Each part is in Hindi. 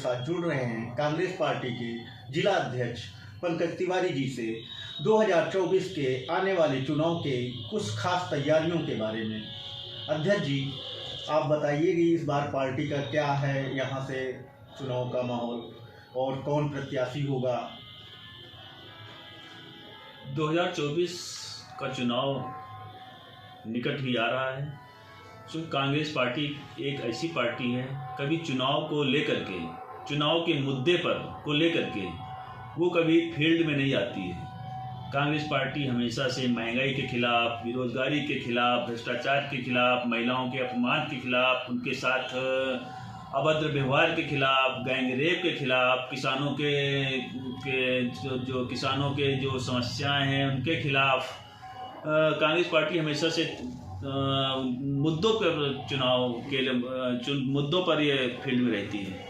साथ जुड़ रहे हैं कांग्रेस पार्टी के जिला अध्यक्ष पंकज तिवारी जी से 2024 के आने वाले चुनाव के कुछ खास तैयारियों के बारे में। अध्यक्ष जी, आप बताइए कि इस बार पार्टी का क्या है यहाँ से चुनाव का माहौल और कौन प्रत्याशी होगा। 2024 का चुनाव निकट ही आ रहा है। चूँकि कांग्रेस पार्टी एक ऐसी पार्टी है, कभी चुनाव को लेकर के, चुनाव के मुद्दे पर को लेकर के वो कभी फील्ड में नहीं आती है। कांग्रेस पार्टी हमेशा से महंगाई के खिलाफ, बेरोजगारी के खिलाफ, भ्रष्टाचार के खिलाफ, महिलाओं के अपमान के खिलाफ, उनके साथ अभद्र व्यवहार के खिलाफ, गैंग रेप के खिलाफ, किसानों के किसानों के जो समस्याएं हैं उनके खिलाफ कांग्रेस पार्टी हमेशा से मुद्दों पर चुनाव के मुद्दों पर ये फील्ड में रहती है।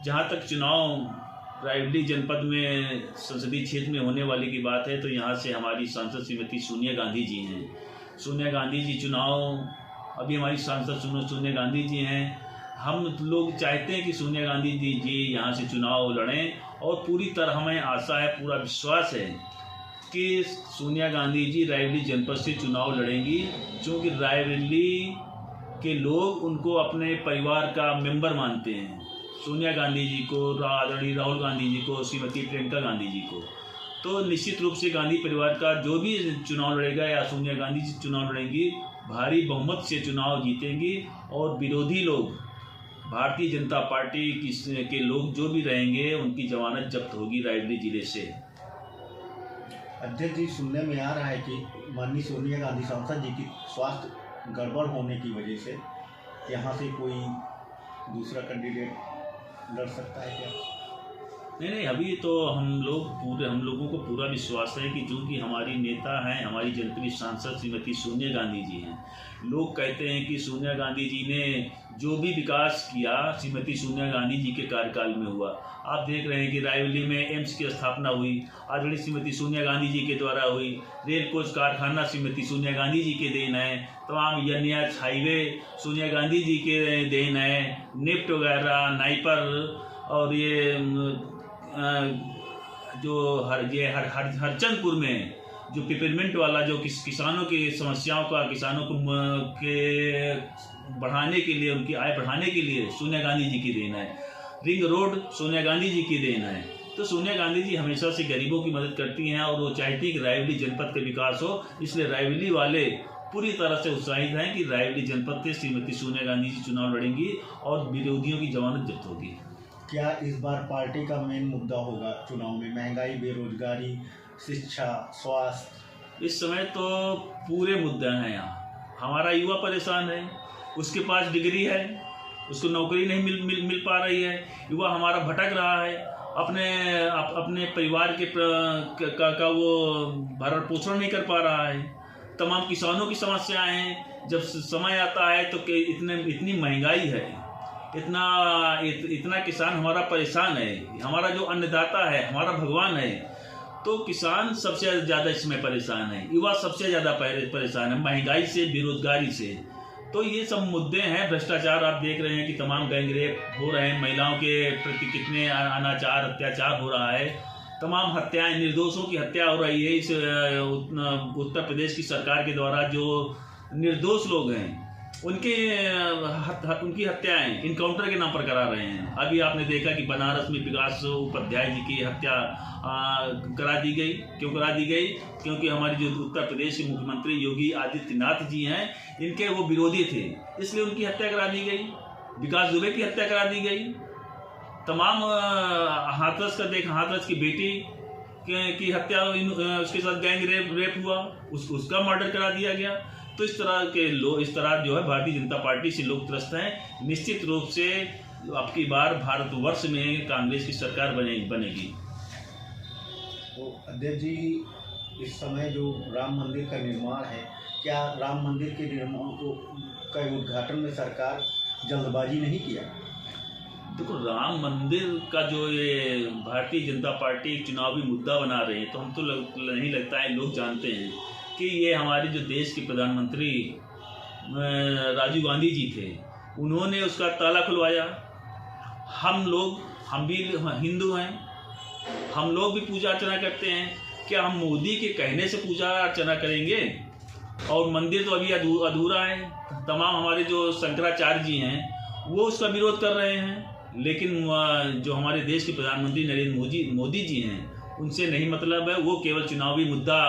जहाँ तक चुनाव रायबरेली जनपद में संसदीय क्षेत्र में होने वाली की बात है, तो यहाँ से हमारी सांसद श्रीमती सोनिया गांधी जी हैं। सोनिया गांधी जी अभी हमारी सांसद सोनिया गांधी जी हैं। हम लोग चाहते हैं कि सोनिया गांधी जी यहाँ से चुनाव लड़ें और पूरी तरह हमें आशा है, पूरा विश्वास है कि सोनिया गांधी जी रायबरेली जनपद से चुनाव लड़ेंगी, क्योंकि रायबरेली के लोग उनको अपने परिवार का मेंबर मानते हैं। सोनिया गांधी जी को, आदरणीय राहुल गांधी जी को, श्रीमती प्रियंका गांधी जी को, तो निश्चित रूप से गांधी परिवार का जो भी चुनाव लड़ेगा या सोनिया गांधी जी चुनाव लड़ेंगी, भारी बहुमत से चुनाव जीतेंगी और विरोधी लोग, भारतीय जनता पार्टी के लोग जो भी रहेंगे, उनकी जमानत जब्त होगी रायबरेली जिले से। अध्यक्ष जी, सुनने में आ रहा है कि माननीय सोनिया गांधी सांसद जी की स्वास्थ्य गड़बड़ होने की वजह से यहाँ से कोई दूसरा कैंडिडेट लड़ सकता है क्या? नहीं, अभी तो हम लोगों को पूरा विश्वास है कि चूँकि हमारी नेता हैं, हमारी जनप्रिय सांसद श्रीमती सोनिया गांधी जी हैं। लोग कहते हैं कि सोनिया गांधी जी ने जो भी विकास किया श्रीमती सोनिया गांधी जी के कार्यकाल में हुआ। आप देख रहे हैं कि रायबरेली में एम्स की स्थापना हुई, आदरणीय श्रीमती सोनिया गांधी जी के द्वारा हुई। रेल कोच कारखाना श्रीमती सोनिया गांधी जी के देन है। तमाम NH हाईवे सोनिया गांधी जी के देन है। निफ्ट वगैरह, नाइपर और ये जो हरचंदपुर में जो पिपरमेंट वाला जो किसानों की समस्याओं का, किसानों को के बढ़ाने के लिए, उनकी आय बढ़ाने के लिए सोनिया गांधी जी की देन है। रिंग रोड सोनिया गांधी जी की देन है। तो सोनिया गांधी जी हमेशा से गरीबों की मदद करती हैं और वो चाहती है कि रायबरेली जनपद का विकास हो। इसलिए रायबरेली वाले पूरी तरह से उत्साहित हैं कि रायबरेली जनपद से श्रीमती सोनिया गांधी जी चुनाव लड़ेंगी और विरोधियों की जमानत जब्त होगी। क्या इस बार पार्टी का मेन मुद्दा होगा चुनाव में महंगाई, बेरोजगारी, शिक्षा, स्वास्थ्य? इस समय तो पूरे मुद्दे हैं यहाँ। हमारा युवा परेशान है, उसके पास डिग्री है, उसको नौकरी नहीं मिल पा रही है। युवा हमारा भटक रहा है, अपने परिवार का वो भरण पोषण नहीं कर पा रहा है। तमाम किसानों की समस्याएं हैं। जब समय आता है तो इतनी महंगाई है, इतना किसान हमारा परेशान है। हमारा जो अन्नदाता है, हमारा भगवान है, तो किसान सबसे ज़्यादा इसमें परेशान है। युवा सबसे ज़्यादा परेशान है महंगाई से, बेरोजगारी से। तो ये सब मुद्दे हैं। भ्रष्टाचार आप देख रहे हैं कि तमाम गैंग रेप हो रहे हैं, महिलाओं के प्रति कितने अनाचार, अत्याचार हो रहा है। तमाम हत्याएं, निर्दोषों की हत्या हो रही है। इस उत्तर प्रदेश की सरकार के द्वारा जो निर्दोष लोग हैं उनकी हत्याएं इनकाउंटर के नाम पर करा रहे हैं। अभी आपने देखा कि बनारस में विकास उपाध्याय जी की हत्या करा दी गई। क्यों करा दी गई? क्योंकि हमारे जो उत्तर प्रदेश के मुख्यमंत्री योगी आदित्यनाथ जी हैं, इनके वो विरोधी थे, इसलिए उनकी हत्या करा दी गई। विकास दुबे की हत्या करा दी गई। तमाम हाथरस की बेटी की हत्या, उसके साथ गैंग रेप हुआ, उसका मर्डर करा दिया गया। तो इस तरह जो है भारतीय जनता पार्टी से लोग त्रस्त हैं। निश्चित रूप से अब की बार भारतवर्ष में कांग्रेस की सरकार बनेगी। तो अध्यक्ष जी, इस समय जो राम मंदिर का निर्माण है, क्या राम मंदिर के निर्माण का उद्घाटन में सरकार जल्दबाजी नहीं किया? देखो, राम मंदिर का जो ये भारतीय जनता पार्टी चुनावी मुद्दा बना रहे हैं, तो हम तो नहीं लगता है, लोग जानते हैं कि ये हमारे जो देश के प्रधानमंत्री राजीव गांधी जी थे, उन्होंने उसका ताला खुलवाया। हम भी हिंदू हैं, हम लोग भी पूजा अर्चना करते हैं। क्या हम मोदी के कहने से पूजा अर्चना करेंगे? और मंदिर तो अभी अधूरा है। तमाम हमारे जो शंकराचार्य जी हैं वो उसका विरोध कर रहे हैं, लेकिन जो हमारे देश के प्रधानमंत्री नरेंद्र मोदी जी हैं उनसे नहीं मतलब है। वो केवल चुनावी मुद्दा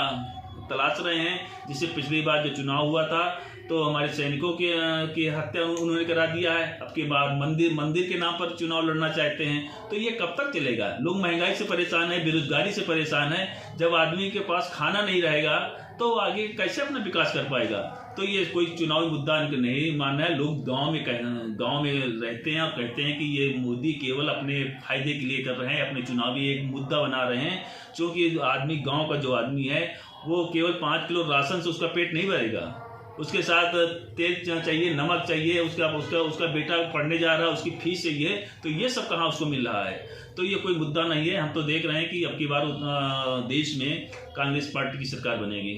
तलाश रहे हैं। जिससे पिछली बार जो चुनाव हुआ था तो हमारे सैनिकों की हत्या उन्होंने करा दिया है। अब के बाद मंदिर के नाम पर चुनाव लड़ना चाहते हैं। तो ये कब तक चलेगा? लोग महंगाई से परेशान है, बेरोजगारी से परेशान है। जब आदमी के पास खाना नहीं रहेगा तो आगे कैसे अपना विकास कर पाएगा? तो ये कोई चुनावी मुद्दा इनको नहीं मानना है। लोग गांव में रहते हैं और कहते हैं कि ये मोदी केवल अपने फायदे के लिए कर रहे हैं, अपने चुनावी एक मुद्दा बना रहे हैं। क्योंकि आदमी, गाँव का जो आदमी है वो केवल 5 किलो राशन से उसका पेट नहीं भरेगा। उसके साथ तेल चाहिए, नमक चाहिए, उसका बेटा पढ़ने जा रहा है, उसकी फीस चाहिए। तो ये सब कहाँ उसको मिल रहा है? तो ये कोई मुद्दा नहीं है। हम तो देख रहे हैं कि अब की बार देश में कांग्रेस पार्टी की सरकार बनेगी।